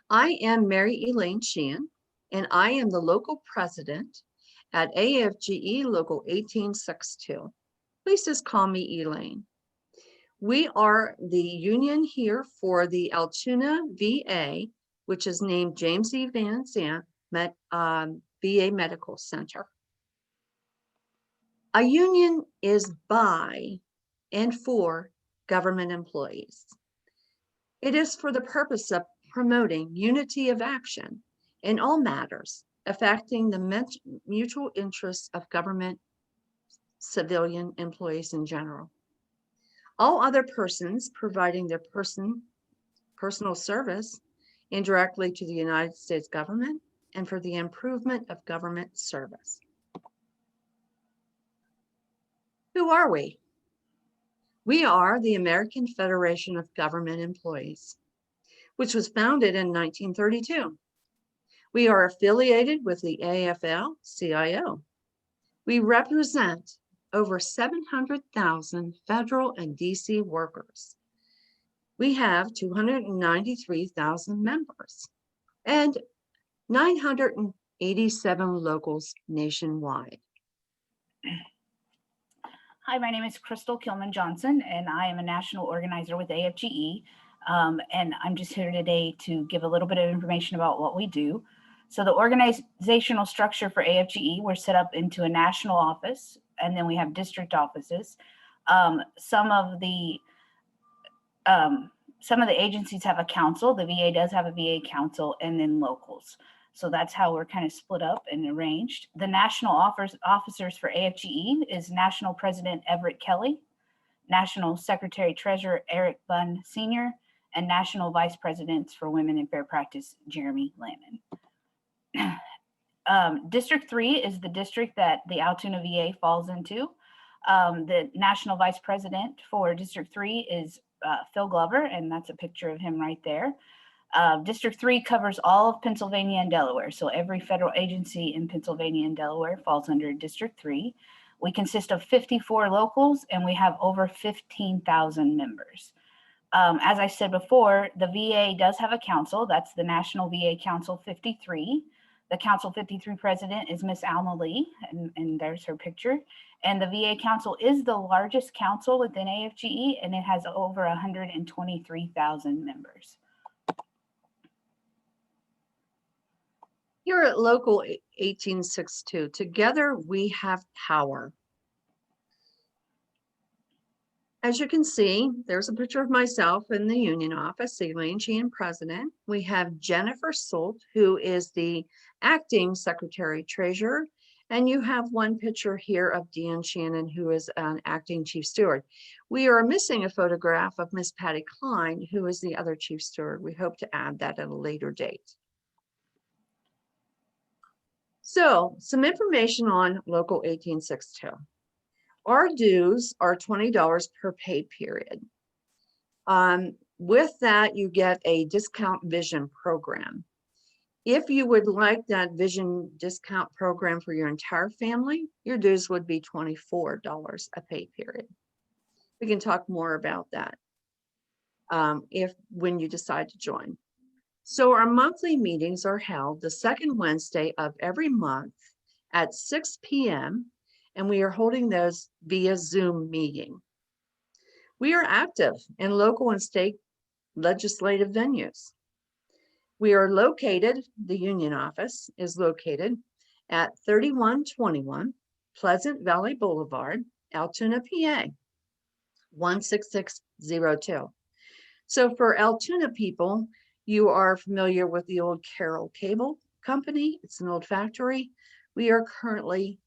I am Mary Elaine Sheehan, and I am the local president at AFGE Local 1862. Please just call me Elaine. We are the union here for the Altoona VA, which is named James E. Van Zandt VA Medical Center. A union is by and for government employees. It is for the purpose of promoting unity of action in all matters affecting the mutual interests of government civilian employees in general. All other persons providing their personal service indirectly to the United States government and for the improvement of government service. Who are we? We are the American Federation of Government Employees, which was founded in 1932. We are affiliated with the AFL-CIO. We represent over 700,000 federal and DC workers. We have 293,000 members and 987 locals nationwide. Hi, my name is Crystal Kilman Johnson, and I am a national organizer with AFGE. And I'm just here today to give a little bit of information about what we do. So the organizational structure for AFGE, we're set up into a national office, and then we have district offices. Some of the agencies have a council. The VA does have a VA council, and then locals. So that's how we're kind of split up and arranged. The national officers for AFGE is National President Everett Kelly, National Secretary Treasurer Eric Bunn Sr., and National Vice Presidents for Women in Fair Practice, Jeremy Lannon. District 3 is the district that the Altoona VA falls into. The National Vice President for District 3 is Phil Glover, and that's a picture of him right there. District 3 covers all of Pennsylvania and Delaware. So every federal agency in Pennsylvania and Delaware falls under District 3. We consist of 54 locals, and we have over 15,000 members. As I said before, the VA does have a council. That's the National VA Council 53. The Council 53 president is Miss Alma Lee, and there's her picture. And the VA Council is the largest council within AFGE, and it has over 123,000 members. Here at Local 1862, together we have power. As you can see, there's a picture of myself in the union office, Elaine Sheehan, president. We have Jennifer Solt, who is the acting secretary treasurer. And you have one picture here of Deanne Shannon, who is an acting chief steward. We are missing a photograph of Miss Patty Klein, who is the other chief steward. We hope to add that at a later date. So some information on Local 1862. Our dues are $20 per pay period. With that, you get a discount vision program. If you would like that vision discount program for your entire family, your dues would be $24 a pay period. We can talk more about that when you decide to join. So our monthly meetings are held the second Wednesday of every month at 6 p.m. and we are holding those via Zoom meeting. We are active in local and state legislative venues. We are located, the union office is located at 3121 Pleasant Valley Boulevard, Altoona, PA, 16602. So for Altoona people, you are familiar with the old Carroll Cable Company. It's an old factory. We are currently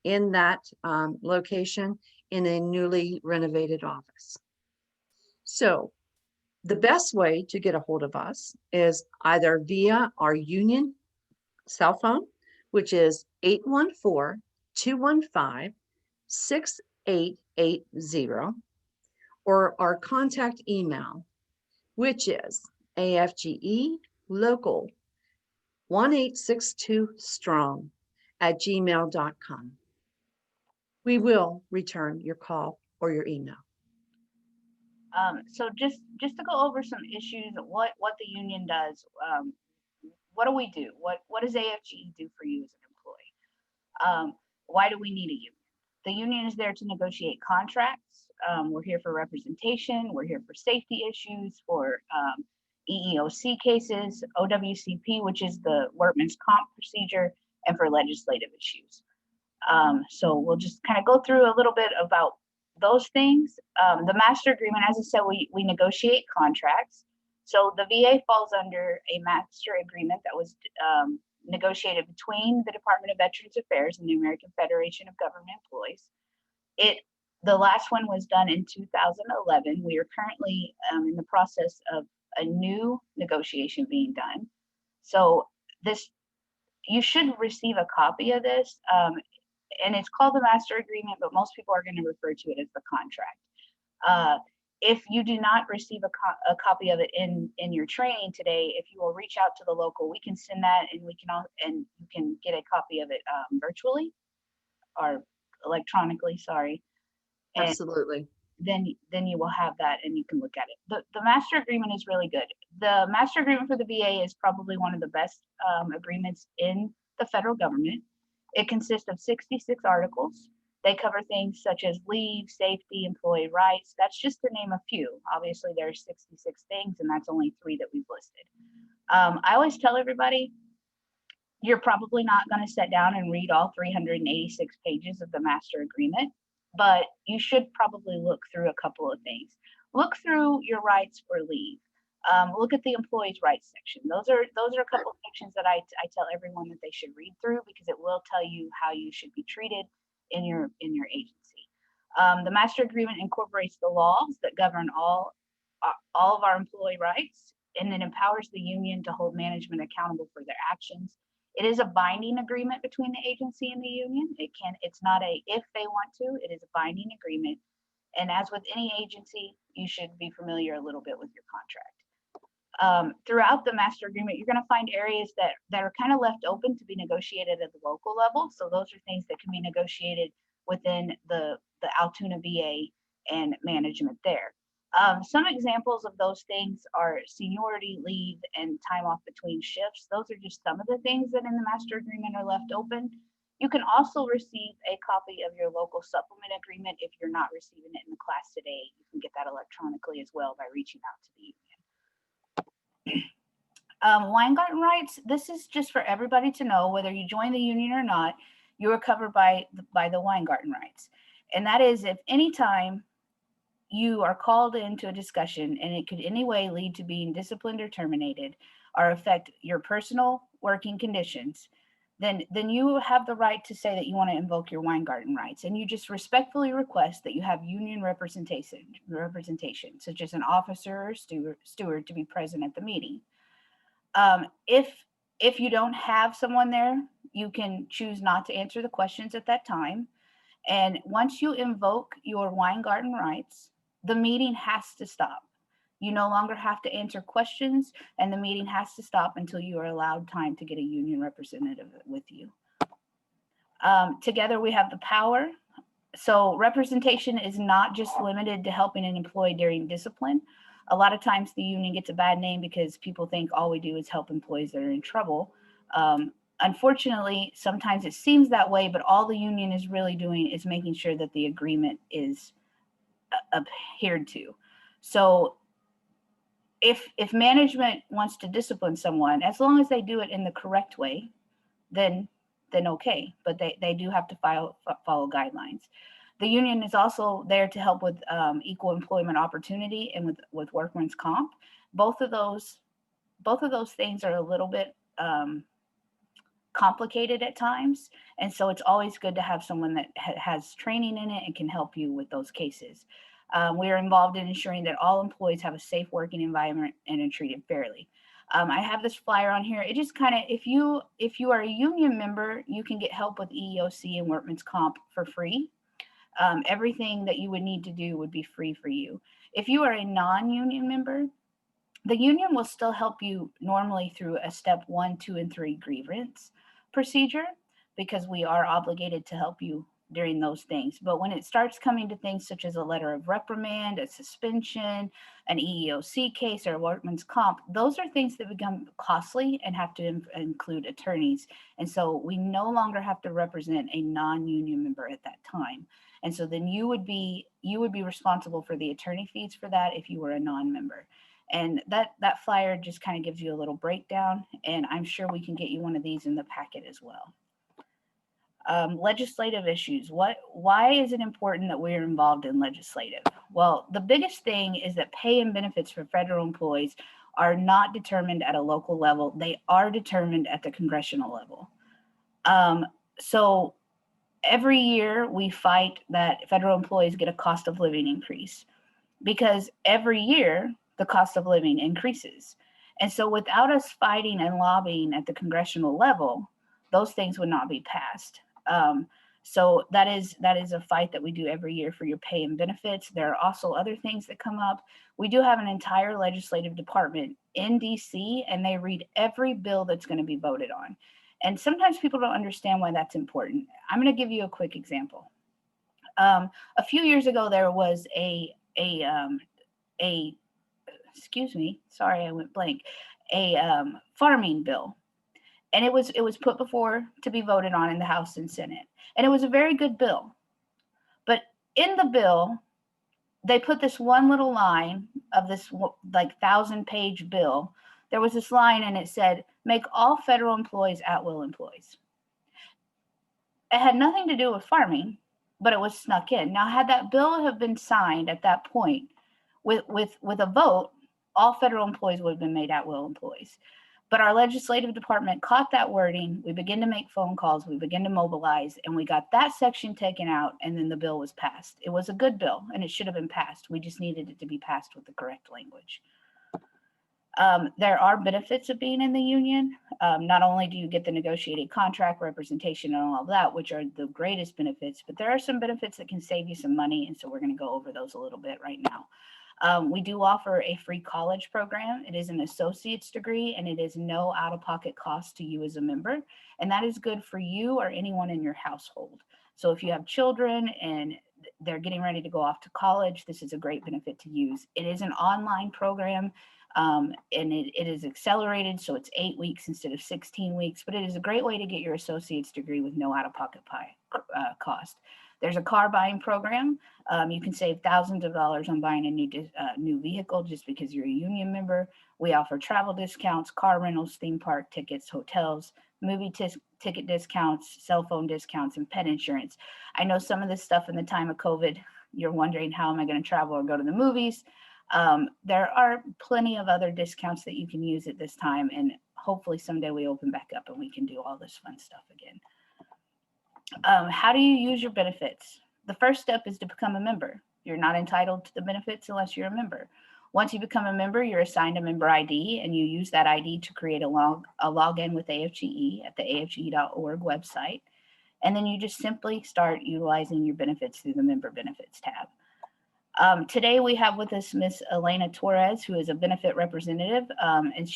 in that location in a newly renovated office. So the best way to get a hold of us is either via our union cell phone, which is 814-215-6880, or our contact email, which is AFGE local 1862 strong @gmail.com. We will return your call or your email. So just to go over some issues, what the union does, what do we do? What does AFGE do for you as an employee? Why do we need a union? The union is there to negotiate contracts. We're here for representation. We're here for safety issues, for EEOC cases, OWCP, which is the workman's comp procedure, and for legislative issues. So we'll just kind of go through a little bit about those things. The master agreement, as I said, we negotiate contracts. So the VA falls under a master agreement that was negotiated between the Department of Veterans Affairs and the American Federation of Government Employees. The last one was done in 2011. We are currently in the process of a new negotiation being done. So you should receive a copy of this. And it's called the master agreement, but most people are going to refer to it as the contract. If you do not receive a copy of it in your training today, if you will reach out to the local, we can send that, and and you can get a copy of it virtually or electronically. Sorry. And Absolutely. then you will have that and you can look at it. The master agreement is really good. The master agreement for the VA is probably one of the best agreements in the federal government. It consists of 66 articles. They cover things such as leave, safety, employee rights. That's just to name a few. Obviously, there's 66 things, and that's only 3 that we've listed. I always tell everybody, you're probably not going to sit down and read all 386 pages of the master agreement, but you should probably look through a couple of things. Look through your rights for leave. Look at the employees' rights section. Those are a couple of sections that I tell everyone that they should read through, because it will tell you how you should be treated in your agency. The master agreement incorporates the laws that govern all of our employee rights, and it empowers the union to hold management accountable for their actions. It is a binding agreement between the agency and the union. It's not a if they want to, it is a binding agreement. And as with any agency, you should be familiar a little bit with your contract. Throughout the master agreement, you're going to find areas that are kind of left open to be negotiated at the local level. So those are things that can be negotiated within the Altoona VA and management there. Some examples of those things are seniority, leave, and time off between shifts. Those are just some of the things that in the master agreement are left open. You can also receive a copy of your local supplement agreement if you're not receiving it in the class today. You can get that electronically as well by reaching out to the union. Weingarten rights, this is just for everybody to know, whether you join the union or not, you are covered by the Weingarten rights. And that is, if anytime you are called into a discussion and it could in any way lead to being disciplined or terminated or affect your personal working conditions, then you have the right to say that you want to invoke your Weingarten rights. And you just respectfully request that you have union representation, such as an officer or steward to be present at the meeting. If you don't have someone there, you can choose not to answer the questions at that time. And once you invoke your Weingarten rights, the meeting has to stop. You no longer have to answer questions, and the meeting has to stop until you are allowed time to get a union representative with you. Together we have the power. So representation is not just limited to helping an employee during discipline. A lot of times the union gets a bad name because people think all we do is help employees that are in trouble. Unfortunately, sometimes it seems that way, but all the union is really doing is making sure that the agreement is adhered to. So if management wants to discipline someone, as long as they do it in the correct way, then okay, but they do have to follow guidelines. The union is also there to help with equal employment opportunity and with workman's comp. Both of those things are a little bit complicated at times, and so it's always good to have someone that has training in it and can help you with those cases. We are involved in ensuring that all employees have a safe working environment and are treated fairly. I have this flyer on here. It just kind of, if you are a union member, you can get help with EEOC and workman's comp for free. Everything that you would need to do would be free for you. If you are a non-union member, the union will still help you normally through a step 1, 2, and 3 grievance procedure, because we are obligated to help you during those things. But when it starts coming to things such as a letter of reprimand, a suspension, an EEOC case, or a workman's comp, those are things that become costly and have to include attorneys. And so we no longer have to represent a non-union member at that time. And so then you would be responsible for the attorney fees for that if you were a non-member. And that flyer just kind of gives you a little breakdown, and I'm sure we can get you one of these in the packet as well. Legislative issues. Why is it important that we're involved in legislative? Well, the biggest thing is that pay and benefits for federal employees are not determined at a local level. They are determined at the congressional level. So every year we fight that federal employees get a cost of living increase, because every year the cost of living increases. And so without us fighting and lobbying at the congressional level, those things would not be passed. So that is a fight that we do every year for your pay and benefits. There are also other things that come up. We do have an entire legislative department in DC, and they read every bill that's going to be voted on. And sometimes people don't understand why that's important. I'm going to give you a quick example. A few years ago, there was excuse me, sorry, I went blank, farming bill. And it was put before to be voted on in the House and Senate. And it was a very good bill. But in the bill, they put this one little line of this like 1,000-page bill. There was this line and it said, make all federal employees at-will employees. It had nothing to do with farming, but it was snuck in. Now, had that bill have been signed at that point with a vote, all federal employees would have been made at-will employees. But our legislative department caught that wording. We began to make phone calls. We began to mobilize, and we got that section taken out, and then the bill was passed. It was a good bill, and it should have been passed. We just needed it to be passed with the correct language. There are benefits of being in the union. Not only do you get the negotiated contract, representation, and all of that, which are the greatest benefits, but there are some benefits that can save you some money, and so we're going to go over those a little bit right now. We do offer a free college program. It is an associate's degree, and it is no out-of-pocket cost to you as a member. And that is good for you or anyone in your household. So if you have children and they're getting ready to go off to college, this is a great benefit to use. It is an online program, and it is accelerated, so it's 8 weeks instead of 16 weeks, but it is a great way to get your associate's degree with no out-of-pocket cost. There's a car buying program. You can save thousands of dollars on buying a new vehicle just because you're a union member. We offer travel discounts, car rentals, theme park tickets, hotels, movie ticket discounts, cell phone discounts, and pet insurance. I know some of this stuff in the time of COVID, you're wondering, how am I going to travel or go to the movies? There are plenty of other discounts that you can use at this time, and hopefully someday we open back up and we can do all this fun stuff again. How do you use your benefits? The first step is to become a member. You're not entitled to the benefits unless you're a member. Once you become a member, you're assigned a member ID, and you use that ID to create a login with AFGE at the afge.org website. And then you just simply start utilizing your benefits through the member benefits tab. Today we have with us Miss Elena Torres, who is a benefit representative, and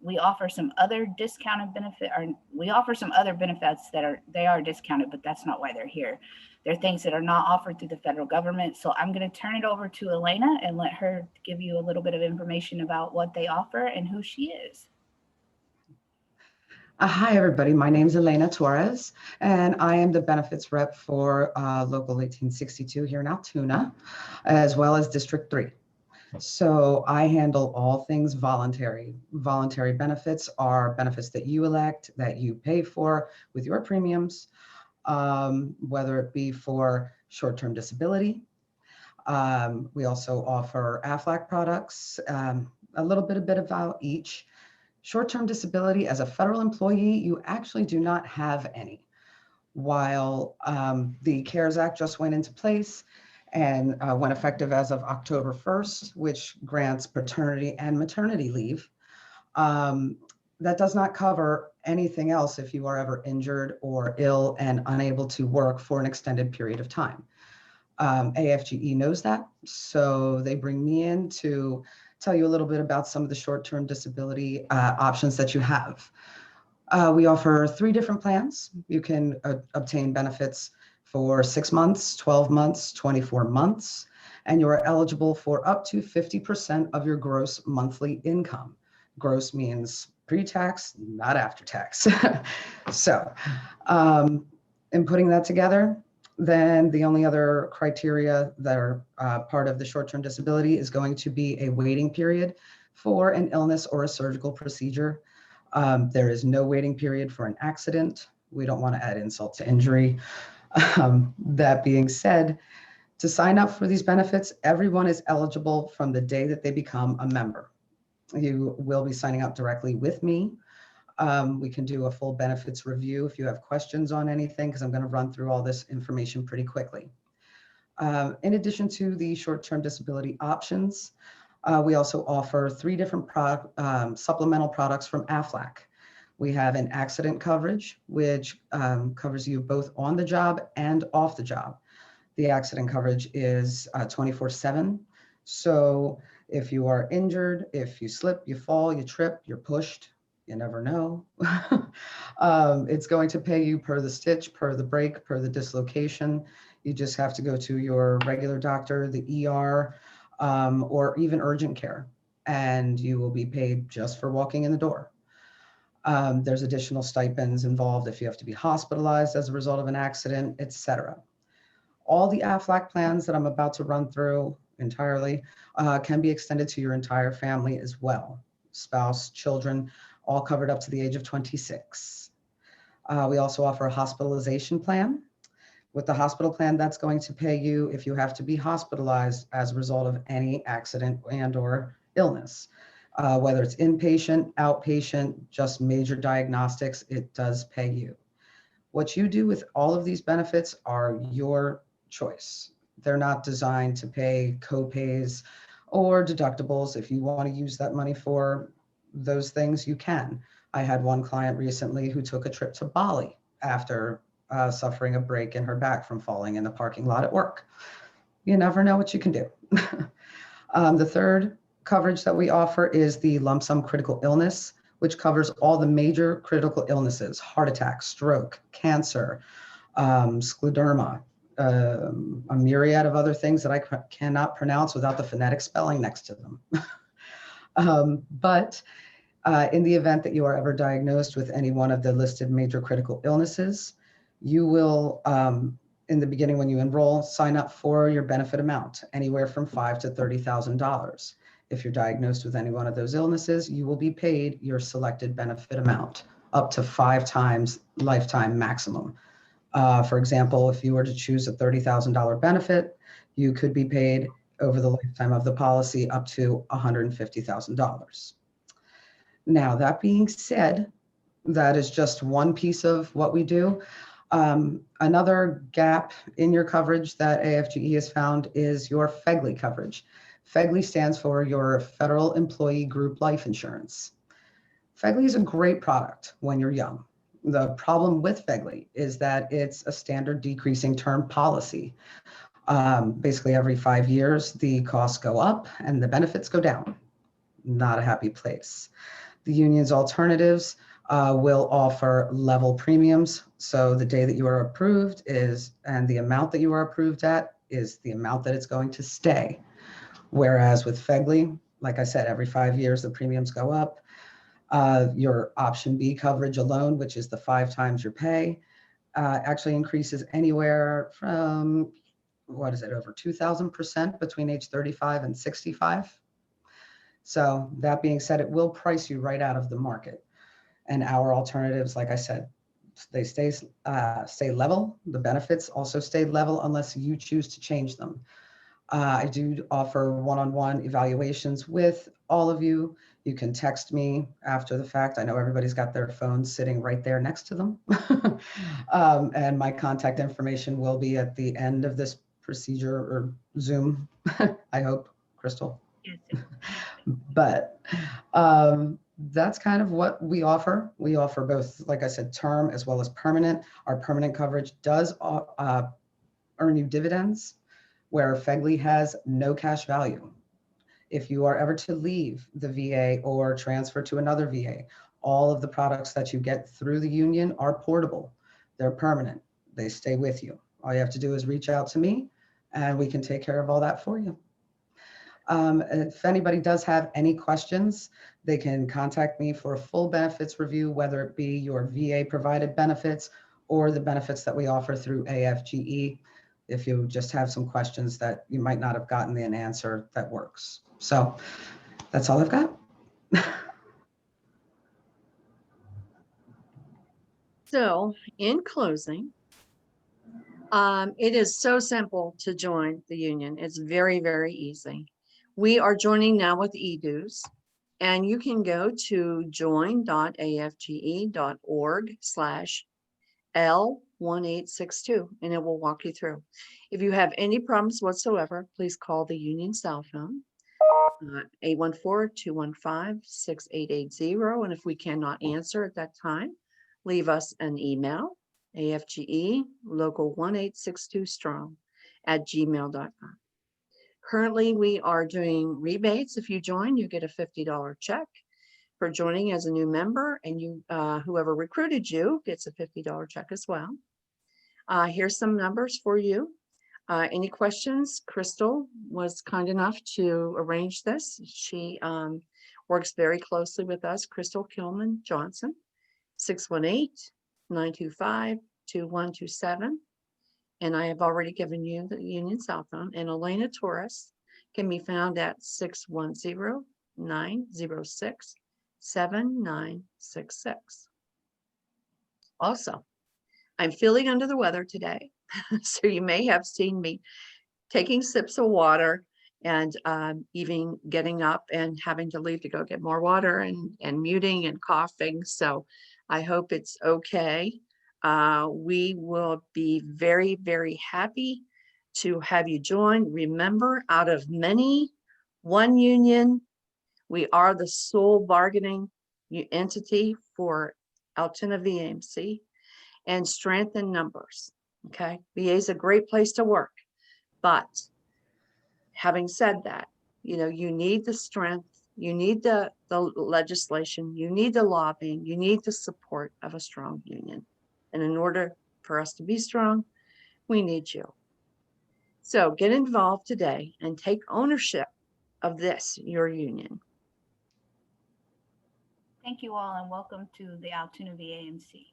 we offer some other discounted benefit, or we offer some other benefits that are discounted, but that's not why they're here. They're things that are not offered through the federal government. So I'm going to turn it over to Elena and let her give you a little bit of information about what they offer and who she is. Hi, everybody. My name is Elena Torres, and I am the benefits rep for Local 1862 here in Altoona, as well as District 3. So I handle all things voluntary. Voluntary benefits are benefits that you elect, that you pay for with your premiums, whether it be for short-term disability. We also offer AFLAC products, a little bit about each. Short-term disability, as a federal employee, you actually do not have any. While the CARES Act just went into place and went effective as of October 1st, which grants paternity and maternity leave, that does not cover anything else if you are ever injured or ill and unable to work for an extended period of time. AFGE knows that, so they bring me in to tell you a little bit about some of the short-term disability options that you have. We offer 3 different plans. You can obtain benefits for 6 months, 12 months, 24 months, and you are eligible for up to 50% of your gross monthly income. Gross means pre-tax, not after tax. So in putting that together, then the only other criteria that are part of the short-term disability is going to be a waiting period for an illness or a surgical procedure. There is no waiting period for an accident. We don't want to add insult to injury. That being said, to sign up for these benefits, everyone is eligible from the day that they become a member. You will be signing up directly with me. We can do a full benefits review if you have questions on anything, because I'm going to run through all this information pretty quickly. In addition to the short-term disability options, we also offer 3 different supplemental products from AFLAC. We have an accident coverage, which covers you both on the job and off the job. The accident coverage is 24/7. So if you are injured, if you slip, you fall, you trip, you're pushed, you never know. It's going to pay you per the stitch, per the break, per the dislocation. You just have to go to your regular doctor, the ER, or even urgent care, and you will be paid just for walking in the door. There's additional stipends involved if you have to be hospitalized as a result of an accident, etc. All the AFLAC plans that I'm about to run through entirely can be extended to your entire family as well. Spouse, children, all covered up to the age of 26. We also offer a hospitalization plan. With the hospital plan, that's going to pay you if you have to be hospitalized as a result of any accident and or illness. Whether it's inpatient, outpatient, just major diagnostics, it does pay you. What you do with all of these benefits are your choice. They're not designed to pay co-pays or deductibles. If you want to use that money for those things, you can. I had one client recently who took a trip to Bali after suffering a break in her back from falling in the parking lot at work. You never know what you can do. The third coverage that we offer is the lump sum critical illness, which covers all the major critical illnesses: heart attack, stroke, cancer, scleroderma, a myriad of other things that I cannot pronounce without the phonetic spelling next to them. But in the event that you are ever diagnosed with any one of the listed major critical illnesses, you will, in the beginning when you enroll, sign up for your benefit amount, anywhere from $5,000 to $30,000. If you're diagnosed with any one of those illnesses, you will be paid your selected benefit amount, up to 5 times lifetime maximum. For example, if you were to choose a $30,000 benefit, you could be paid over the lifetime of the policy up to $150,000. Now, that being said, that is just one piece of what we do. Another gap in your coverage that AFGE has found is your FEGLI coverage. FEGLI stands for your Federal Employee Group Life Insurance. FEGLI is a great product when you're young. The problem with FEGLI is that it's a standard decreasing term policy. Basically, every 5 years, the costs go up and the benefits go down. Not a happy place. The union's alternatives will offer level premiums. So the day that you are approved and the amount that you are approved at is the amount that it's going to stay. Whereas with FEGLI, like I said, every 5 years, the premiums go up. Your option B coverage alone, which is the 5 times your pay, actually increases anywhere from, over 2,000% between age 35 and 65. So that being said, it will price you right out of the market. And our alternatives, like I said, they stay level. The benefits also stay level unless you choose to change them. I do offer one-on-one evaluations with all of you. You can text me after the fact. I know everybody's got their phones sitting right there next to them. And my contact information will be at the end of this procedure or Zoom, I hope, Crystal. Yes. But that's kind of what we offer. We offer both, like I said, term as well as permanent. Our permanent coverage does earn you dividends, where FEGLI has no cash value. If you are ever to leave the VA or transfer to another VA, all of the products that you get through the union are portable. They're permanent. They stay with you. All you have to do is reach out to me and we can take care of all that for you. If anybody does have any questions, they can contact me for a full benefits review, whether it be your VA provided benefits or the benefits that we offer through AFGE. If you just have some questions that you might not have gotten an answer, that works. So that's all I've got. So in closing, it is so simple to join the union. It's very, very easy. We are joining now with eDues, and you can go to join.afge.org/L1862, and it will walk you through. If you have any problems whatsoever, please call the union cell phone, 814-215-6880. And if we cannot answer at that time, leave us an email, AFGE local 1862 strong @gmail.com. Currently, we are doing rebates. If you join, you get a $50 check for joining as a new member, and you whoever recruited you gets a $50 check as well. Here's some numbers for you. Any questions? Crystal was kind enough to arrange this. She works very closely with us. Crystal Kilman Johnson, 618-925-2127. And I have already given you the union cell phone. And Elena Torres can be found at 610-906-7966. Also, I'm feeling under the weather today. So you may have seen me taking sips of water and even getting up and having to leave to go get more water and muting and coughing. So I hope it's okay. We will be very, very happy to have you join. Remember, out of many, one union, we are the sole bargaining entity for Altoona VAMC, and strength in numbers. Okay, VA is a great place to work, but having said that, you need the strength, you need the legislation, you need the lobbying, you need the support of a strong union. And in order for us to be strong, we need you. So get involved today and take ownership of this, your union. Thank you all and welcome to the Altoona VAMC.